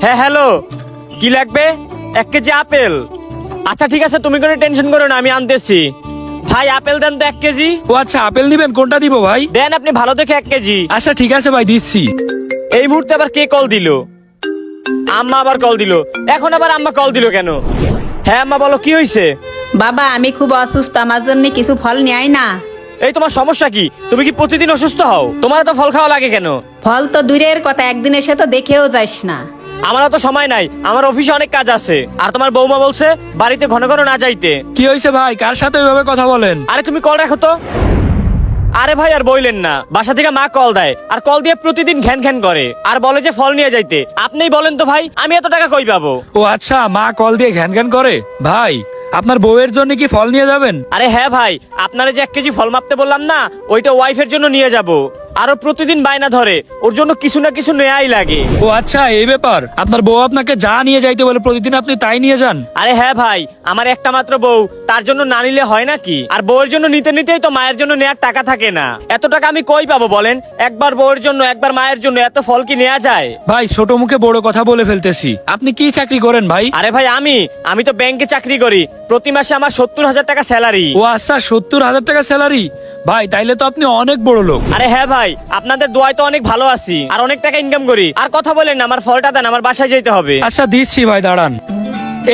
হ্যাঁ হ্যালো, কি লাগবে? 1 কেজি আপেল। আচ্ছা ঠিক আছে, তুমি কোনো টেনশন করো না, আমি আনতেছি। ভাই আপেল দেন তো 1 কেজি। ও আচ্ছা, আপেল নিবেন, কোনটা দিব ভাই? দেন আপনি ভালো দেখে 1 কেজি। আচ্ছা ঠিক আছে ভাই, দিচ্ছি। এই মুহূর্তে আবার কে কল দিল? আম্মা আবার কল দিল। এখন আবার আম্মা কল দিল কেন? হ্যাঁ আম্মা বলো, কি হয়েছে? বাবা আমি খুব অসুস্থ, আমার জন্য কিছু ফল নিয়ে আয় না। এই তোমার সমস্যা কি? তুমি কি প্রতিদিন অসুস্থ হও? তোমার তো ফল খাওয়া লাগে কেন? ফল তো দূরের কথা, একদিন এসে তো দেখেও যাস না। আমারও তো সময় নাই, আমার অফিসে অনেক কাজ আছে। আর তোমার বৌমা বলছে বাড়িতে ঘন ঘন না যাইতে। কি হয়েছে ভাই, কার সাথে ওইভাবে কথা বলেন? আরে তুমি কল রাখো তো। আরে ভাই আর বইলেন না, বাসা থেকে মা কল দেয়, আর কল দিয়ে প্রতিদিন ঘ্যান ঘ্যান করে, আর বলে যে ফল নিয়ে যাইতে। আপনিই বলেন তো ভাই, আমি এত টাকা কই পাবো? ও আচ্ছা, মা কল দিয়ে ঘ্যান ঘ্যান করে। ভাই আপনার বউয়ের জন্য কি ফল নিয়ে যাবেন? আরে হ্যাঁ ভাই, আপনারা যে 1 কেজি ফল মাপতে বললাম না, ওইটা ওয়াইফের জন্য নিয়ে যাব। আরো প্রতিদিন বায়না ধরে, ওর জন্য কিছু না কিছু নেয়াই লাগে। ও আচ্ছা, এই ব্যাপার। আপনার বউ আপনাকে যা নিয়ে যাইতে বলে প্রতিদিন আপনি তাই নিয়ে যান? আরে হ্যাঁ ভাই, আমার একটা মাত্র বউ, তার জন্য না নিলে হয় নাকি? আর বউয়ের জন্য নিতে নিতেই তো মায়ের জন্য নেয়ার টাকা থাকে না। এত টাকা আমি কই পাবো বলেন? একবার বউয়ের জন্য একবার মায়ের জন্য এত ফল কি নেওয়া যায়? ভাই ছোট মুখে বড় কথা বলে ফেলতেছি। আপনি কি চাকরি করেন ভাই? আরে ভাই আমি তো ব্যাংকে চাকরি করি, প্রতি মাসে আমার 70,000 টাকা স্যালারি। ও আচ্ছা, 70,000 টাকা স্যালারি। ভাই তাইলে তো আপনি অনেক বড় লোক। আরে হ্যাঁ ভাই, আপনাদের দোয়ায় তো অনেক ভালো আছি, আর অনেক টাকা ইনকাম করি। আর কথা বলেন না, আমার ফলটা দেন, আমার বাসায় যেতে হবে। আচ্ছা দিচ্ছি ভাই, দাঁড়ান।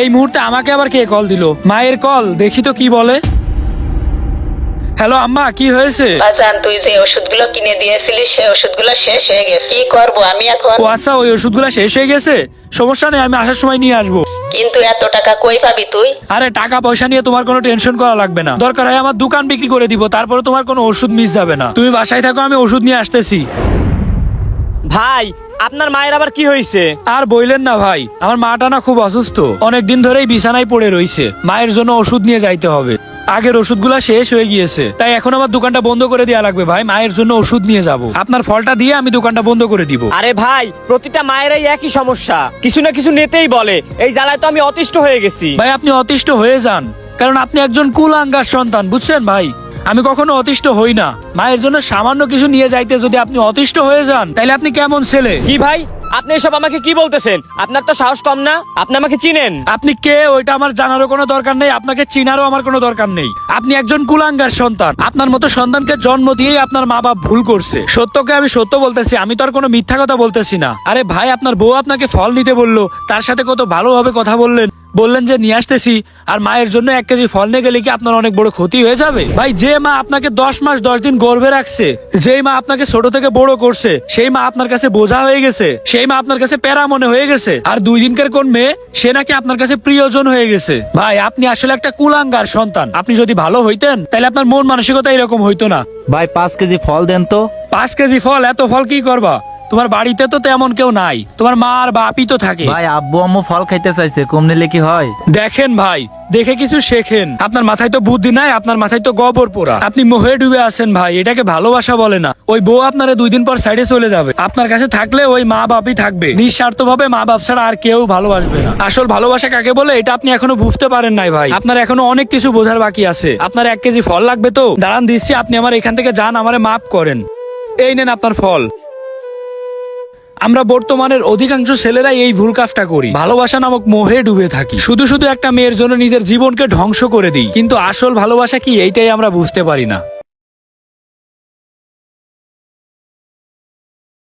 এই মুহূর্তে আমাকে আবার কে কল দিল? মায়ের কল, দেখি তো কি বলে। হ্যালো আম্মা, কি হয়েছে? বাজান, তুই যে ওষুধগুলো কিনে দিয়েছিলিস সেই ওষুধগুলো শেষ হয়ে গেছে। কি করবো আমি এখন? ও আচ্ছা, ওই ওষুধগুলো শেষ হয়ে গেছে। সমস্যা নেই, আমি আসার সময় নিয়ে আসবো। কিন্তু এত টাকা কই পাবি তুই? আরে টাকা পয়সা নিয়ে তোমার কোনো টেনশন করা লাগবে না। দরকার হয় আমার দোকান বিক্রি করে দিব, তারপরে তোমার কোনো ওষুধ মিস যাবে না। তুমি বাসায় থাকো, আমি ওষুধ নিয়ে আসতেছি। ভাই আপনার মায়ের আবার কি হয়েছে? আর বইলেন না ভাই, আমার মাটা না খুব অসুস্থ, অনেকদিন ধরেই বিছানায় পড়ে রইছে। মায়ের জন্য ওষুধ নিয়ে যাইতে হবে। আগের ওষুধগুলা শেষ হয়ে গিয়েছে, তাই এখন আমার দোকানটা বন্ধ করে দেওয়া লাগবে। ভাই মায়ের জন্য ওষুধ নিয়ে যাব, আপনার ফলটা দিয়ে আমি দোকানটা বন্ধ করে দিব। আরে ভাই, প্রতিটা মায়েরই একই সমস্যা, কিছু না কিছু নিতেই বলে। এই জ্বালায় তো আমি অতিষ্ঠ হয়ে গেছি। ভাই আপনি অতিষ্ঠ হয়ে যান, কারণ আপনি একজন কুলাঙ্গার সন্তান, বুঝছেন ভাই? আমি কখনো অতিষ্ঠ হই না। মায়ের জন্য সামান্য কিছু নিয়ে যাইতে যদি আপনি অতিষ্ঠ হয়ে যান, তাহলে আপনি কেমন ছেলে? কি ভাই, আপনি এসব আমাকে কি বলতেছেন? আপনার তো সাহস কম না? আপনি আমাকে চিনেন? আপনি কে ওইটা আমার জানারও কোনো দরকার নেই, আপনাকে চিনারও আমার কোনো দরকার নেই। আপনি একজন কুলাঙ্গার সন্তান। আপনার মতো সন্তানকে জন্ম দিয়েই আপনার মা বাপ ভুল করছে। সত্যকে আমি সত্য বলতেছি, আমি তো আর কোনো মিথ্যা কথা বলতেছি না। আরে ভাই, আপনার বউ আপনাকে ফল নিতে বললো, তার সাথে কত ভালোভাবে কথা বললেন যে নিয়ে আসতেছি, আর মায়ের জন্য 1 কেজি ফল নিয়ে গেলে কি আপনার অনেক বড় ক্ষতি হয়ে যাবে? ভাই যে মা আপনাকে 10 মাস 10 দিন গর্ভে রাখছে, যেই মা আপনাকে ছোট থেকে বড় করছে, সেই মা আপনার কাছে বোঝা হয়ে গেছে, সেই মা আপনার কাছে প্যারা মনে হয়ে গেছে। আর 2 দিনকার কোন মেয়ে, সে নাকি আপনার কাছে প্রিয়জন হয়ে গেছে। ভাই আপনি আসলে একটা কুলাঙ্গার সন্তান। আপনি যদি ভালো হইতেন, তাহলে আপনার মন মানসিকতা এরকম হইতো না। ভাই 5 কেজি ফল দেন তো। 5 কেজি ফল? এত ফল কি করবা? তোমার বাড়িতে তো তেমন কেউ নাই, তোমার মা আর বাপই তো থাকে। ভাই আব্বু আম্মু ফল খাইতে চাইছে, কম নিলে কি হয়? দেখেন ভাই, দেখে কিছু শেখেন। আপনার মাথায় তো বুদ্ধি নাই, আপনার মাথায় তো গোবর পোড়া। আপনি মোহে ডুবে আছেন ভাই, এটাকে ভালোবাসা বলে না। ওই বউ আপনারা 2 দিন পর সাইডে চলে যাবে, আপনার কাছে থাকলে ওই মা বাপই থাকবে। নিঃস্বার্থ ভাবে মা বাপ ছাড়া আর কেউ ভালোবাসবে না। আসল ভালোবাসা কাকে বলে, এটা আপনি এখনো বুঝতে পারেন নাই ভাই। আপনার এখনো অনেক কিছু বোঝার বাকি আছে। আপনার 1 কেজি ফল লাগবে তো? দাঁড়ান দিচ্ছি, আপনি আমার এখান থেকে যান, আমারে মাফ করেন। এই নেন আপনার ফল। আমরা বর্তমানের অধিকাংশ ছেলেরাই এই ভুল কাজটা করি, ভালোবাসা নামক মোহে ডুবে থাকি। শুধু শুধু একটা মেয়ের জন্য নিজের জীবনকে ধ্বংস করে দিই, কিন্তু আসল ভালোবাসা কি এইটাই আমরা বুঝতে পারি না।